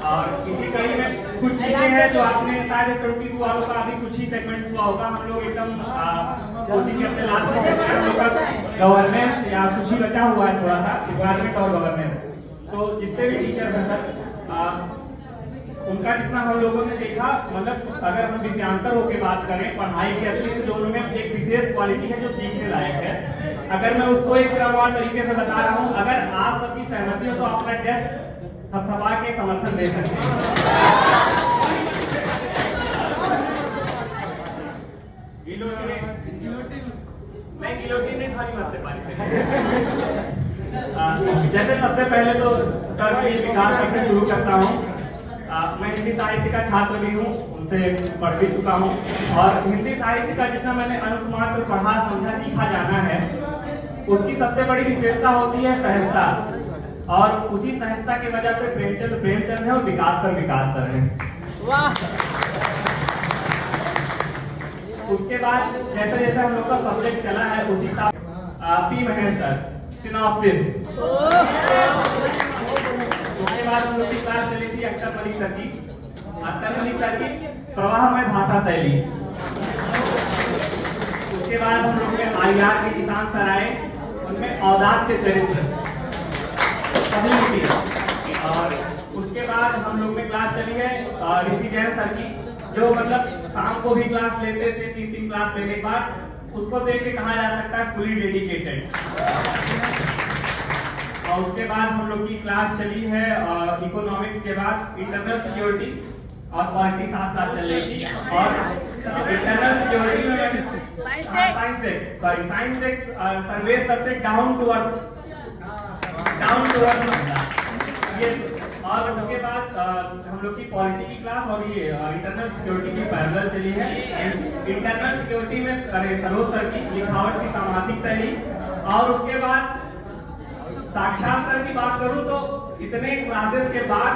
और इसी कड़ी में कुछ चीजें हैं जो आपने शायद 22 वालों का अभी कुछ ही सेगमेंट हुआ होगा। हम लोग एकदम कोचिंग के अपने लास्ट में हम लोग का गवर्नेंस या कुछ ही बचा हुआ है थोड़ा सा, इन्वायरमेंट और गवर्नेंस। तो जितने भी टीचर हैं सर, उनका जितना हम लोगों ने देखा, मतलब अगर हम विषयांतर होकर बात करें पढ़ाई के अतिरिक्त जो उनमें एक विशेष क्वालिटी है जो सीखने लायक है। अगर मैं उसको एक क्रमवार तरीके से बता रहा हूँ, अगर आप सबकी सहमति हो तो अपना डेस्क थपथपा के समर्थन दे सकते हैं। नहीं, गिलोटिन नहीं, थाली मत से पानी। जैसे सबसे पहले तो सर के विकास से शुरू करता हूँ। मैं हिंदी साहित्य का छात्र भी हूँ, उनसे पढ़ भी चुका हूँ, और हिंदी साहित्य का जितना मैंने अनुस्मात्र पढ़ा समझा सीखा जाना है, उसकी सबसे बड़ी विशेषता होती है सहजता। और उसी सहजता की वजह से प्रेमचंद है और विकास सर है। वाह। उसके बाद जैसे जैसे हम लोग का सब्जेक्ट चला है उसी का पी महेश सर सिनॉप्सिस। उसके बाद हम लोग की क्लास चली थी अख्तर मलिक सर की प्रवाहमय भाषा शैली। उसके बाद हम लोग में आईआर के किसान सर आए, उनमें औदात्य चरित्र। और उसके बाद हम लोग में क्लास चली है ऋषि जैन सर की, जो मतलब शाम को भी क्लास लेते थे, 3 क्लास लेने के बाद उसको देख के कहा जा सकता है फुली डेडिकेटेड। और उसके बाद हम लोग की क्लास चली है इकोनॉमिक्स के बाद इंटरनल सिक्योरिटी और पॉलिटी साथ चल रही थी। और इंटरनल सिक्योरिटी में साइंस सर्वे सबसे डाउन टू अर्थ ये। और उसके बाद हम लोग की पॉलिटी की क्लास और ये इंटरनल सिक्योरिटी की पैरेलल चली है। इंटरनल सिक्योरिटी में सरोज सर की लिखावट की सामाजिक शैली। और उसके बाद साक्षात्कार की बात करूं तो इतने क्लासेस के बाद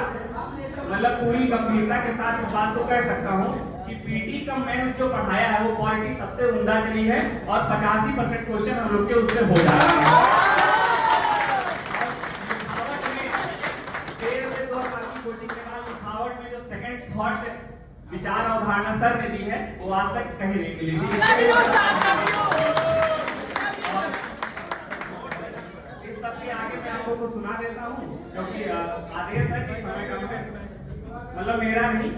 मतलब पूरी गंभीरता के साथ इस बात को कह सकता हूं कि पीटी का मेंस जो पढ़ाया है वो पॉलिटी सबसे उम्दा चली है, और 85% क्वेश्चन हम लोग के उससे हो जा रहे हैं। कोचिंग के बाद लिखावट में जो सेकंड थॉट विचार और धारणा सर ने दी है वो आज तक कहीं नहीं मिली थी। इस सब के आगे मैं आप लोगों को सुना देता हूँ, क्योंकि आदेश है कि समय कम है, मतलब मेरा नहीं।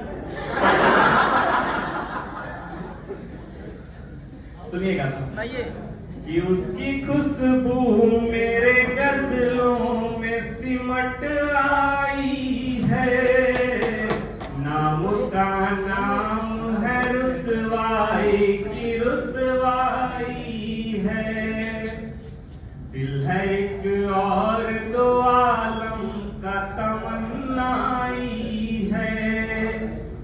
सुनिएगा कि उसकी खुशबू मेरे गजलों में सिमट आई है, नाम का नाम है रुसवाई की रुसवाई है, दिल है एक और दो आलम का तमन्नाई है,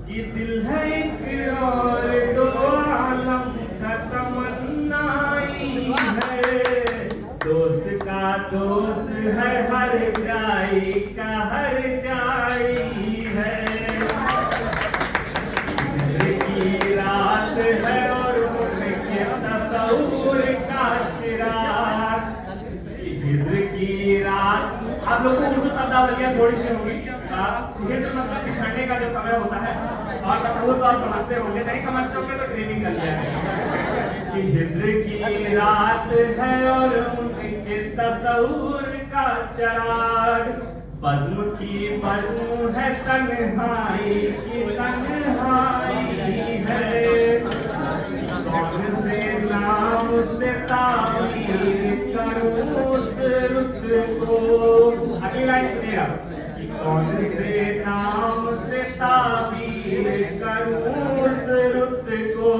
कि दिल है एक और दो आलम का तमन्नाई है, दोस्त का दोस्त है हर जाई का हर जाई है, की रात है और उनके तस्वीर का चिराग, हिज्र की रात। आप लोगों को उर्दू शब्दावलियां थोड़ी सी होंगी। हिज्र मतलब बिछड़ने का जो समय होता है, और तस्वीर तो आप समझते होंगे, नहीं समझते होंगे तो ट्रेनिंग कर लिया है कि हिज्र की रात है और उनके तस्वीर का चिराग, बज़्म की बज़्म है तन्हाई की तन्हाई है, कौन से नाम से ताबीर करूं उस रुत को। अगली लाइन सुनिएगा कि कौन से नाम से ताबीर करूं उस रुत को,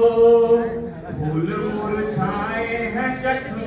फूल मुरझाए हैं जख्म